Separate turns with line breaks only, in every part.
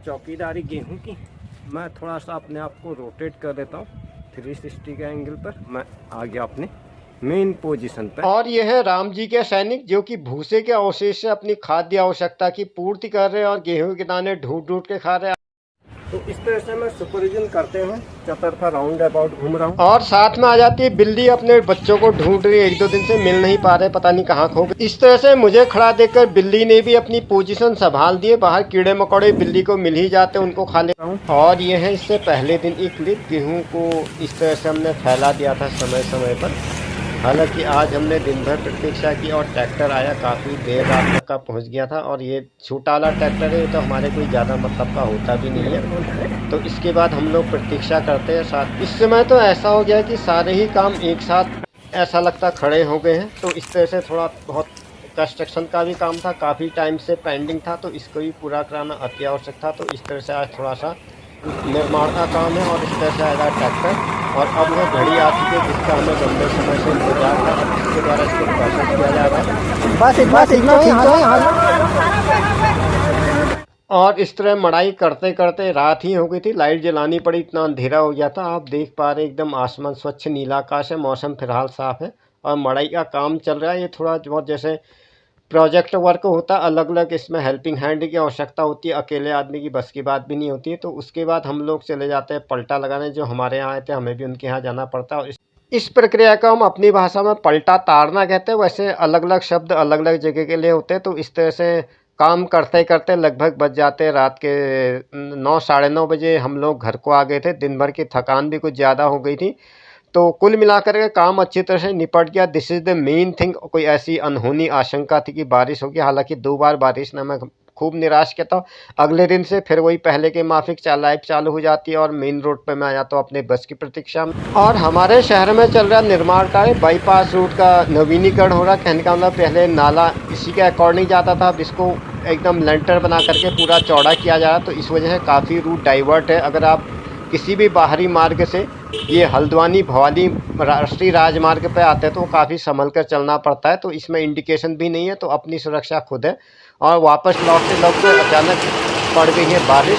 चौकीदारी गेहूं की। मैं थोड़ा सा अपने आप को रोटेट कर देता हूँ 360 के एंगल पर। मैं आ गया अपने मेन पोजीशन पर। और यह है राम जी के सैनिक जो कि भूसे के अवशेष से अपनी खाद्य आवश्यकता की पूर्ति कर रहे हैं और गेहूं के दाने ढूंढ ढूंढ के खा रहे हैं। तो इस तरह से मैं सुपरविजन करते हुए चतुर्था राउंड अबाउट घूम रहा हूँ। और साथ में आ जाती है बिल्ली, अपने बच्चों को ढूंढ रही है, 1-2 दिन से मिल नहीं पा रहे, पता नहीं कहाँ खो गए। इस तरह से मुझे खड़ा देखकर बिल्ली ने भी अपनी पोजीशन संभाल दी है। बाहर कीड़े मकोड़े बिल्ली को मिल ही जाते, उनको खा लेता हूँ। और ये है इससे पहले दिन एक क्लिप, गेहूँ को इस तरह से हमने फैला दिया था समय समय पर। हालांकि आज हमने दिन भर प्रतीक्षा की और ट्रैक्टर आया, काफ़ी देर रात तक का पहुंच गया था। और ये छोटा वाला ट्रैक्टर है, तो हमारे कोई ज़्यादा मतलब का होता भी नहीं है। तो इसके बाद हम लोग प्रतीक्षा करते हैं साथ। इस समय तो ऐसा हो गया कि सारे ही काम एक साथ ऐसा लगता खड़े हो गए हैं। तो इस तरह से थोड़ा बहुत कंस्ट्रक्शन का भी काम था, काफ़ी टाइम से पेंडिंग था, तो इसको भी पूरा कराना अति आवश्यक था। तो इस तरह से आज थोड़ा सा निर्माण का काम है और इस तरह से आएगा ट्रैक्टर। और अब वह घड़ी आ चुकी है जिसका हमें लंबे समय से इंतजार था। अब इसके द्वारा इसको प्रोसेस किया जा रहा है। बस इतना और इस तरह मड़ाई करते करते रात ही हो गई थी, लाइट जलानी पड़ी, इतना अंधेरा हो गया था। आप देख पा रहे एकदम आसमान स्वच्छ नीला आकाश है, मौसम फिलहाल साफ है और मड़ाई का काम चल रहा है। ये थोड़ा बहुत जैसे प्रोजेक्ट वर्क होता है, अलग अलग इसमें हेल्पिंग हैंड की आवश्यकता होती है, अकेले आदमी की बस की बात भी नहीं होती है। तो उसके बाद हम लोग चले जाते हैं पलटा लगाने। जो हमारे यहाँ आए थे, हमें भी उनके यहाँ जाना पड़ता है। और इस प्रक्रिया को हम अपनी भाषा में पलटा ताड़ना कहते हैं। वैसे अलग अलग शब्द अलग अलग जगह के लिए होते हैं। तो इस तरह से काम करते करते लगभग बज जाते रात के 9, साढ़े 9 बजे हम लोग घर को आ गए थे। दिन भर की थकान भी कुछ ज़्यादा हो गई थी। तो कुल मिलाकर के काम अच्छी तरह से निपट गया। This is the main thing. कोई ऐसी अनहोनी आशंका थी कि बारिश होगी, हालांकि 2 बार बारिश ने मैं खूब निराश किया था। अगले दिन से फिर वही पहले के माफिक लाइफ चालू हो जाती है और मेन रोड पे मैं आ जाता हूँ अपने बस की प्रतीक्षा में। और हमारे शहर में चल रहा निर्माण कार्य, बाईपास रूट का नवीनीकरण हो रहा। कहने का मतलब पहले नाला इसी के अकॉर्डिंग जाता था, अब इसको एकदम लेंटर बना करके पूरा चौड़ा किया जा रहा। तो इस वजह से काफ़ी रूट डाइवर्ट है। अगर आप किसी भी बाहरी मार्ग से ये हल्द्वानी भवाली राष्ट्रीय राजमार्ग पे आते हैं तो काफ़ी संभल कर चलना पड़ता है। तो इसमें इंडिकेशन भी नहीं है, तो अपनी सुरक्षा खुद है। और वापस लौटते लौटते अचानक पड़ गई है बारिश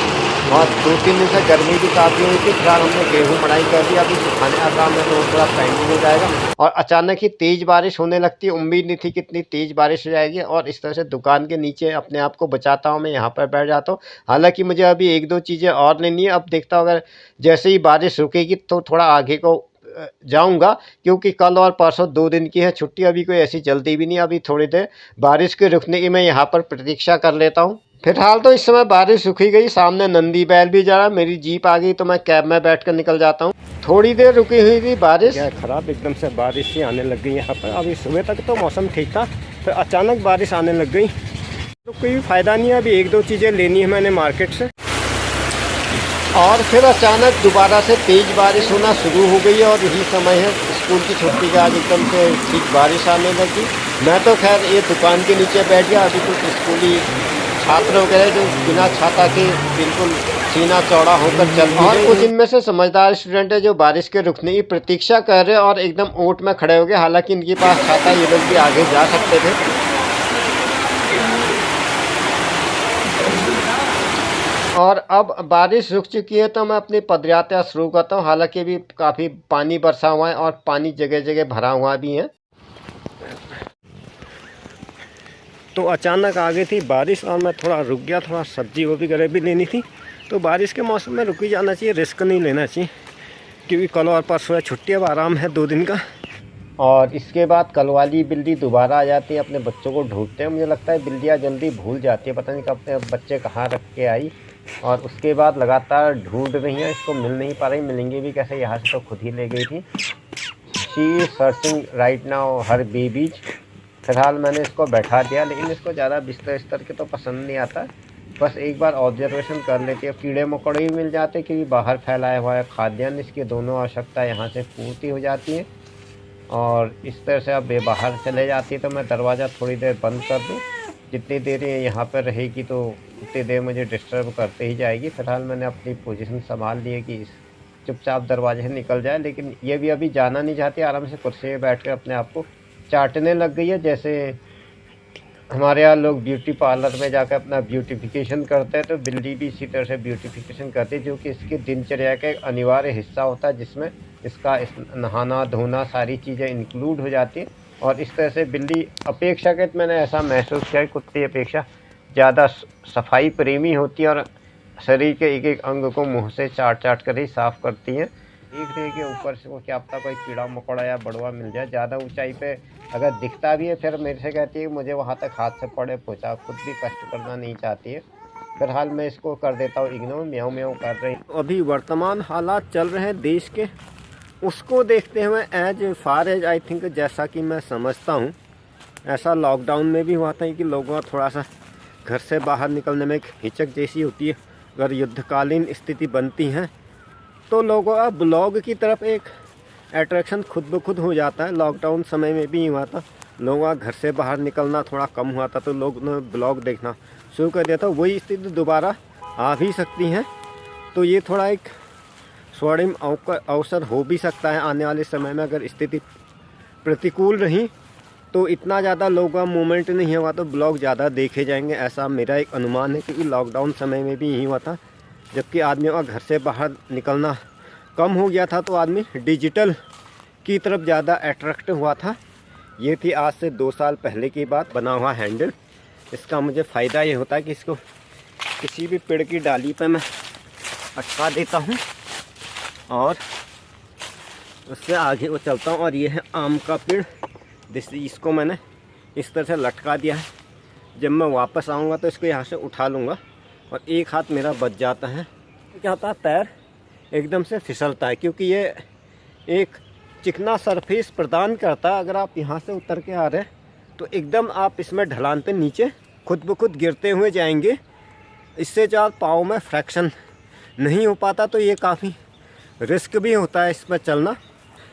और 2-3 दिन से गर्मी भी काफ़ी हुई थी। फिलहाल हमने गेहूँ मड़ाई कर दी, अभी सुखाने का काम है तो थोड़ा पेंडिंग हो जाएगा। और अचानक ही तेज़ बारिश होने लगती है, उम्मीद नहीं थी कि इतनी तेज़ बारिश हो जाएगी। और इस तरह से दुकान के नीचे अपने आप को बचाता हूँ, मैं यहाँ पर बैठ जाता हूँ। हालांकि मुझे अभी 1-2 चीज़ें और लेनी है। अब देखता हूँ अगर जैसे ही बारिश रुकेगी तो थोड़ा आगे को जाऊंगा, क्योंकि कल और परसों 2 दिन की है छुट्टी। अभी कोई ऐसी जल्दी भी नहीं, अभी थोड़ी देर बारिश के रुकने की मैं यहाँ पर प्रतीक्षा कर लेता हूँ। फिलहाल तो इस समय बारिश रुकी गई, सामने नंदी बैल भी जा रहा, मेरी जीप आ गई तो मैं कैब में बैठ कर निकल जाता हूँ। थोड़ी देर रुकी हुई थी बारिश, खराब एकदम से बारिश ही आने लग गई यहाँ पर। अभी सुबह तक तो मौसम ठीक था, फिर अचानक बारिश आने लग गई। तो कोई फ़ायदा नहीं है, अभी 1-2 चीज़ें लेनी है मैंने मार्केट से। और फिर अचानक दोबारा से तेज़ बारिश होना शुरू हो गई है और यही समय है स्कूल की छुट्टी का। आज एकदम से ठीक बारिश आने लगी। मैं तो खैर ये दुकान के नीचे बैठ गया। अभी कुछ स्कूली छात्र वगैरह जो बिना छाता के बिल्कुल सीना चौड़ा होकर चल रहे हैं, और कुछ इनमें से समझदार स्टूडेंट है जो बारिश के रुकने की प्रतीक्षा कर रहे हैं और एकदम ओट में खड़े हो गए। हालांकि इनके पास छाता, ये लोग भी आगे जा सकते थे। और अब बारिश रुक चुकी है तो मैं अपनी पदयात्रा शुरू करता हूँ। हालांकि अभी काफ़ी पानी बरसा हुआ है और पानी जगह जगह भरा हुआ भी है। तो अचानक आ गई थी बारिश और मैं थोड़ा रुक गया, थोड़ा सब्जी वो भी वगैरह भी लेनी थी। तो बारिश के मौसम में रुक ही जाना चाहिए, रिस्क नहीं लेना चाहिए, क्योंकि कल और परसों है छुट्टी, अब आराम है 2 दिन का। और इसके बाद कल वाली बिल्ली दोबारा आ जाती है, अपने बच्चों को ढूंढते हैं। मुझे लगता है बिल्लियाँ जल्दी भूल जाती है, पता नहीं कब अपने बच्चे कहाँ रख के आई। और उसके बाद लगातार ढूंढ रही हैं, इसको मिल नहीं पा रही, मिलेंगे भी कैसे, यहाँ से तो खुद ही ले गई थी। She searching right now her babies. फिलहाल मैंने इसको बैठा दिया, लेकिन इसको ज़्यादा बिस्तर इस्तर के तो पसंद नहीं आता, बस एक बार ऑब्जर्वेशन कर लेती है। कीड़े मकोड़े भी मिल जाते क्योंकि बाहर फैलाया हुआ है खाद्यान्न, इसकी दोनों आवश्यकता यहाँ से पूर्ति हो जाती है। और इस तरह से अब बाहर चले जाती है तो मैं दरवाज़ा थोड़ी देर बंद कर दूँ। जितनी देर ये यहाँ पर रहेगी तो उतनी देर मुझे डिस्टर्ब करते ही जाएगी। फिलहाल मैंने अपनी पोजीशन संभाल ली है कि चुपचाप दरवाजे से निकल जाए, लेकिन ये भी अभी जाना नहीं चाहती, आराम से कुर्सी में बैठ कर अपने आप को चाटने लग गई है, जैसे हमारे यहाँ लोग ब्यूटी पार्लर में जाकर अपना ब्यूटिफिकेशन करते हैं, तो बिल्ली भी इसी तरह से ब्यूटिफिकेशन करती है, जो कि इसकी दिनचर्या का एक अनिवार्य हिस्सा होता है, जिसमें इसका नहाना धोना सारी चीज़ें इंक्लूड हो जाती हैं। और इस तरह से बिल्ली अपेक्षाकृत मैंने ऐसा महसूस किया, कुत्ते अपेक्षा ज़्यादा सफाई प्रेमी होती है और शरीर के एक एक अंग को मुँह से चाट चाट कर ही साफ़ करती हैं। देख रहे कि ऊपर से वो क्या पता कोई कीड़ा मकोड़ा या बड़वा मिल जाए। ज़्यादा ऊंचाई पे अगर दिखता भी है फिर मेरे से कहती है कि मुझे वहाँ तक हाथ से पड़े पहुँचा, खुद भी कष्ट करना नहीं चाहती है। फिलहाल मैं इसको कर देता हूँ इग्नोर, म्याऊं म्याऊं कर रही। अभी वर्तमान हालात चल रहे हैं देश के, उसको देखते हुए as far as I think, जैसा कि मैं समझता हूँ, ऐसा लॉकडाउन में भी हुआ था कि लोगों का थोड़ा सा घर से बाहर निकलने में एक हिचक जैसी होती है। अगर युद्धकालीन स्थिति बनती हैं तो लोगों का ब्लॉग की तरफ एक अट्रैक्शन खुद ब खुद हो जाता है। लॉकडाउन समय में भी हुआ था, लोगों का घर से बाहर निकलना थोड़ा कम हुआ था, तो लोग ने ब्लॉग देखना शुरू कर दिया था। वही स्थिति दोबारा आ भी सकती है, तो ये थोड़ा एक स्वर्णिम अवसर हो भी सकता है आने वाले समय में। अगर स्थिति प्रतिकूल रही तो इतना ज़्यादा लोगों का मूवमेंट नहीं होगा, तो ब्लॉग ज़्यादा देखे जाएंगे, ऐसा मेरा एक अनुमान है। क्योंकि लॉकडाउन समय में भी यही हुआ था, जबकि आदमियों का घर से बाहर निकलना कम हो गया था, तो आदमी डिजिटल की तरफ ज़्यादा अट्रैक्ट हुआ था। ये थी आज से 2 साल पहले की बात। बना हुआ हैंडल, इसका मुझे फ़ायदा ये होता है कि इसको किसी भी पेड़ की डाली पे मैं अटका देता हूँ और उससे आगे वो चलता हूँ। और ये है आम का पेड़, इसको मैंने इस तरह से लटका दिया है। जब मैं वापस आऊँगा तो इसको यहाँ से उठा लूँगा और एक हाथ मेरा बच जाता है। क्या होता है, पैर एकदम से फिसलता है, क्योंकि ये एक चिकना सरफेस प्रदान करता है। अगर आप यहाँ से उतर के आ रहे हैं तो एकदम आप इसमें ढलान पे नीचे खुद ब खुद गिरते हुए जाएंगे। इससे ज़्यादा पाँव में फ्रैक्शन नहीं हो पाता, तो ये काफ़ी रिस्क भी होता है इसमें चलना।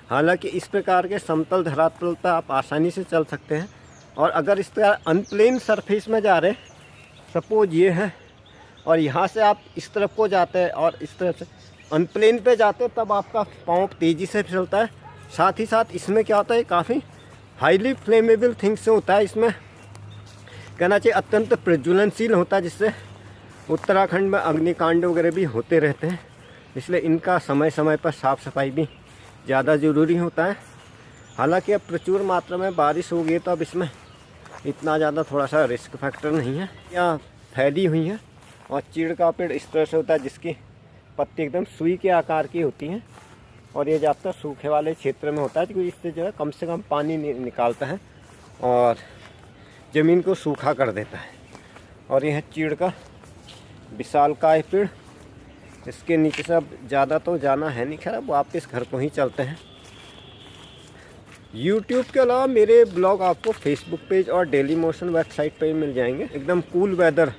हालांकि इस प्रकार के समतल धरातल पर आप आसानी से चल सकते हैं। और अगर इस तरह अनप्लेन सरफेस में जा रहे, सपोज ये है, और यहाँ से आप इस तरफ को जाते हैं और इस तरफ से अनप्लेन पे जाते हैं, तब आपका पाँव तेज़ी से फिसलता है। साथ ही साथ इसमें क्या होता है, काफ़ी हाईली फ्लेमेबल थिंग्स होता है। इसमें कहना चाहिए अत्यंत प्रज्वलनशील होता है, जिससे उत्तराखंड में अग्निकांड वगैरह भी होते रहते हैं। इसलिए इनका समय समय पर साफ़ सफाई भी ज़्यादा ज़रूरी होता है। हालांकि अब प्रचुर मात्रा में बारिश हो गई, तो अब इसमें इतना ज़्यादा थोड़ा सा रिस्क फैक्टर नहीं है। यहाँ फैली हुई है और चीड़ का पेड़ इस तरह से होता है, जिसकी पत्ती एकदम सुई के आकार की होती हैं। और ये ज़्यादातर सूखे वाले क्षेत्र में होता है, क्योंकि इससे जो है कम से कम पानी निकालता है और ज़मीन को सूखा कर देता है। और यह है चीड़ का विशालकाय पेड़। इसके नीचे से अब ज़्यादा तो जाना है नहीं, खैर अब वापस घर को ही चलते हैं। YouTube के अलावा मेरे ब्लॉग आपको फेसबुक पेज और डेली मोशन वेबसाइट पर मिल जाएंगे। एकदम कूल वेदर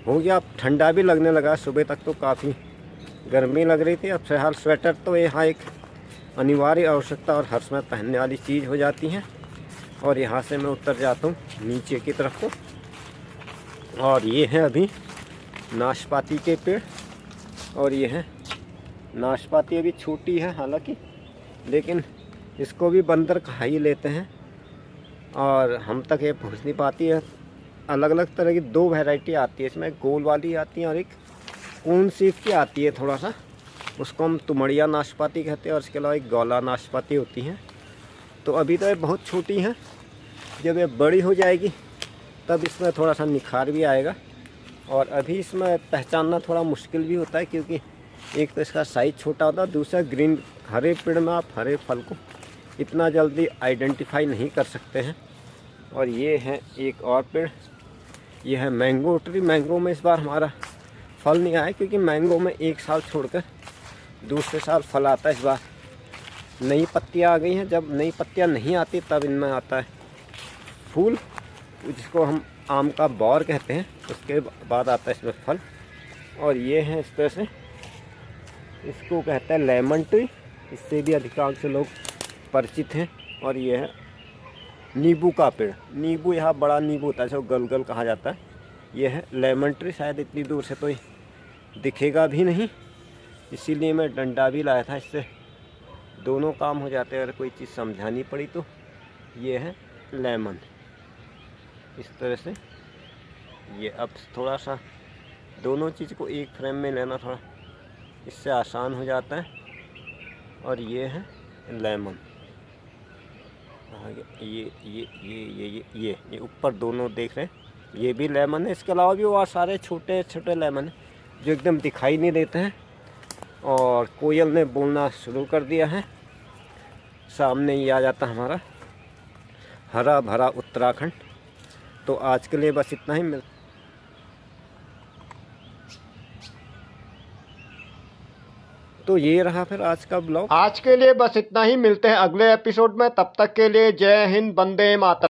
हो गया, अब ठंडा भी लगने लगा। सुबह तक तो काफ़ी गर्मी लग रही थी। अब फिलहाल स्वेटर तो यहाँ एक अनिवार्य आवश्यकता और हर समय पहनने वाली चीज़ हो जाती है। और यहाँ से मैं उतर जाता हूँ नीचे की तरफ को। और ये है अभी नाशपाती के पेड़, और ये है नाशपाती अभी छोटी है हालांकि, लेकिन इसको भी बंदर खा ही लेते हैं और हम तक ये पहुँच नहीं पाती है। अलग अलग तरह की 2 वैरायटी आती है इसमें, गोल वाली आती है और एक कोन शेप की आती है थोड़ा सा, उसको हम तुमड़िया नाशपाती कहते हैं। और इसके अलावा एक गौला नाशपाती होती है। तो अभी तो ये बहुत छोटी हैं, जब ये बड़ी हो जाएगी तब इसमें थोड़ा सा निखार भी आएगा। और अभी इसमें पहचानना थोड़ा मुश्किल भी होता है, क्योंकि एक तो इसका साइज़ छोटा होता है, दूसरा ग्रीन हरे पेड़ में आप हरे फल को इतना जल्दी आइडेंटिफाई नहीं कर सकते हैं। और ये है एक और पेड़, ये है मैंगो ट्री। मैंगो में इस बार हमारा फल नहीं आया, क्योंकि मैंगो में 1 साल छोड़कर दूसरे साल फल आता है। इस बार नई पत्तियाँ आ गई हैं, जब नई पत्तियाँ नहीं आती तब इनमें आता है फूल, जिसको हम आम का बौर कहते हैं। उसके बाद आता है इसमें फल। और ये है इस तरह से, इसको कहते हैं लेमन ट्री, इससे भी अधिकांश लोग परिचित हैं। और ये है नींबू का पेड़। नींबू यहाँ बड़ा नींबू होता है, जो गलगल कहा जाता है। ये है लेमन ट्री। शायद इतनी दूर से तो दिखेगा भी नहीं, इसीलिए मैं डंडा भी लाया था, इससे दोनों काम हो जाते हैं। अगर कोई चीज़ समझानी पड़ी तो ये है लेमन। इस तरह से। ये अब थोड़ा सा दोनों चीज़ को एक फ्रेम में लेना थोड़ा इससे आसान हो जाता है। और ये है लेमन, ये ऊपर दोनों देख रहे हैं, ये भी लेमन है। इसके अलावा भी और सारे छोटे छोटे लेमन हैं जो एकदम दिखाई नहीं देते हैं। और कोयल ने बोलना शुरू कर दिया है। सामने ही आ जाता हमारा हरा भरा उत्तराखंड। तो आज के लिए बस इतना ही। तो ये रहा फिर आज का ब्लॉग। आज के लिए बस इतना ही, मिलते हैं अगले एपिसोड में। तब तक के लिए जय हिंद, वंदे मातरम।